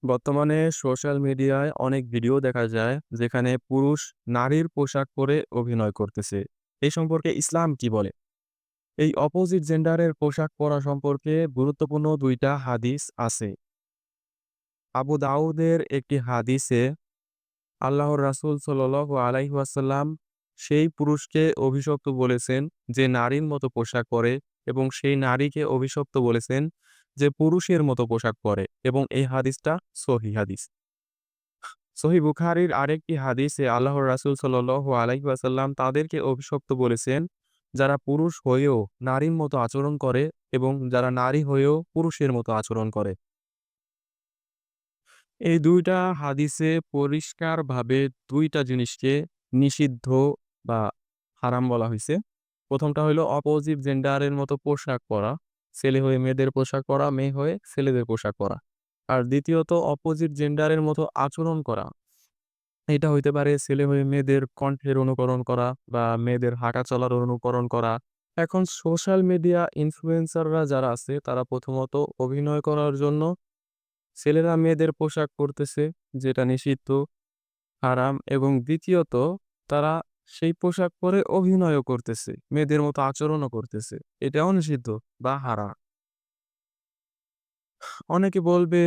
বর্তমানে সোশ্যাল মিডিয়ায় অনেক ভিডিও দেখা যায় যেখানে পুরুষ নারীর পোশাক পরে অভিনয় করতেছে। এই সম্পর্কে ইসলাম কি বলে? এই অপোজিট জেন্ডারের পোশাক পরা সম্পর্কে গুরুত্বপূর্ণ ২ টা হাদিস আছে। আবু দাউদের একটি হাদিসে আল্লাহর রাসূল সাল্লাল্লাহু আলাইহি ওয়াসাল্লাম সেই পুরুষকে অভিশপ্ত বলেছেন যে নারীর মতো পোশাক পরে এবং সেই নারীকে অভিশপ্ত বলেছেন যে পুরুষের মতো পোশাক পরে এবং এই হাদিসটা সহিহ হাদিস। সহিহ বুখারীর আরেকটি হাদিসে আল্লাহর রাসূল সাল্লাল্লাহু আলাইহি ওয়াসাল্লাম তাদেরকে অভিশপ্ত বলেছেন, যারা পুরুষ হয়েও নারীর মতো আচরণ করে এবং যারা নারী হয়েও পুরুষের মতো আচরণ করে। এই ২ টা হাদিসে পরিষ্কারভাবে ২ টা জিনিসকে নিষিদ্ধ বা হারাম বলা হইছে। ১ম টা হইলো অপোজিট জেন্ডারের মতো পোশাক পরা। ছেলে হয়ে মেয়েদের পোশাক পরা, মেয়ে হয়ে ছেলেদের পোশাক পরা। আর দ্বিতীয়ত অপোজিট জেন্ডারের মতো আচরণ করা। এটা হইতে পারে ছেলে হয়ে মেয়েদের কণ্ঠের অনুকরণ করা বা মেয়েদের হাঁটা চলার অনুকরণ করা। এখন সোশ্যাল মিডিয়া ইনফ্লুয়েন্সাররা যারা আছে তারা প্রথমত অভিনয় করার জন্য ছেলেরা মেয়েদের পোশাক পরতেছে, যেটা নিষিদ্ধ, হারাম এবং দ্বিতীয়ত তারা সেই পোশাক পরে অভিনয়ও করতেছে। মেয়েদের মতো আচরণও করতেছে। এটাও নিষিদ্ধ বা হারাম। অনেকে বলবে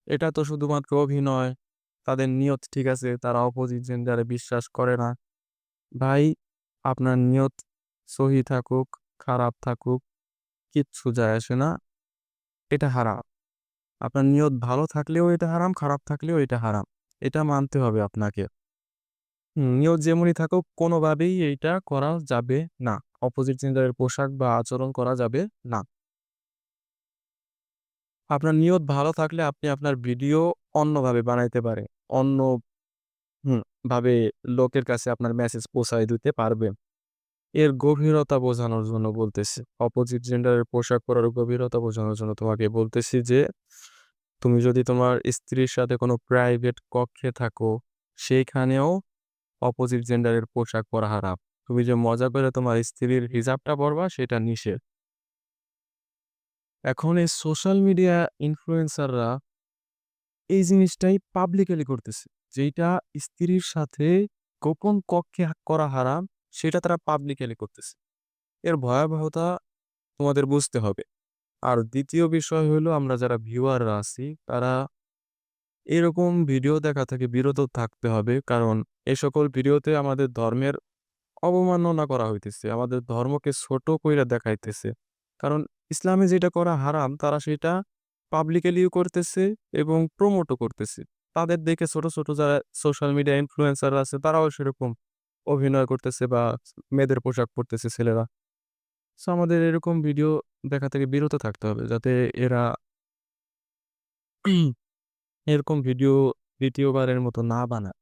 এটা তো শুধুমাত্র অভিনয়। তাদের নিয়ত ঠিক আছে। তারা অপোজিট জেন্ডারে বিশ্বাস করে না। ভাই, আপনার নিয়ত সহি থাকুক, খারাপ থাকুক, কিচ্ছু যায় আসে না। এটা হারাম। আপনার নিয়ত ভালো থাকলেও এটা হারাম, খারাপ থাকলেও এটা হারাম। এটা মানতে হবে আপনাকে। নিয়ত যেমনই থাকুক কোনোভাবেই এইটা করা যাবে না। অপোজিট জেন্ডারের পোশাক বা আচরণ করা যাবে না। আপনার নিয়ত ভালো থাকলে আপনি আপনার ভিডিও অন্যভাবে বানাইতে পারেন। অন্য হুম, ভাবে লোকের কাছে আপনার মেসেজ পৌঁছায় দিতে পারবেন। এর গভীরতা বোঝানোর জন্য বলতেছি। অপোজিট জেন্ডারের পোশাক পরার গভীরতা বোঝানোর জন্য তোমাকে বলতেছি যে, তুমি যদি তোমার স্ত্রীর সাথে কোনো প্রাইভেট কক্ষে থাকো, সেইখানেও অপোজিট জেন্ডারের পোশাক পরা হারাম। তুমি যে মজা করে তোমার স্ত্রীর হিজাবটা পরবা সেটা নিষেধ। এখন এই সোশ্যাল মিডিয়া ইনফ্লুয়েন্সাররা এই জিনিসটাই পাবলিকালি করতেছে। যেইটা স্ত্রীর সাথে গোপন কক্ষে করা হারাম, সেটা তারা পাবলিকালি করতেছে। এর ভয়াবহতা তোমাদের বুঝতে হবে। আর দ্বিতীয় বিষয় হইলো আমরা যারা ভিউয়াররা আছি, তারা এরকম ভিডিও দেখা থেকে বিরত থাকতে হবে। কারণ এ সকল ভিডিওতে আমাদের ধর্মের অবমাননা করা হইতেছে। আমাদের ধর্মকে ছোট কইরা দেখাইতেছে। কারণ ইসলামে যেটা করা হারাম তারা সেটা পাবলিকালিও করতেছে এবং প্রমোটও করতেছে। তাদের দেখে ছোট, ছোট যারা সোশ্যাল মিডিয়া ইনফ্লুয়েন্সার আছে তারাও সেরকম অভিনয় করতেছে বা মেয়েদের পোশাক পরতেছে ছেলেরা। সো আমাদের এরকম ভিডিও দেখা থেকে বিরত থাকতে হবে যাতে এরা এরকম ভিডিও ২য় বারের মতো না বানায়।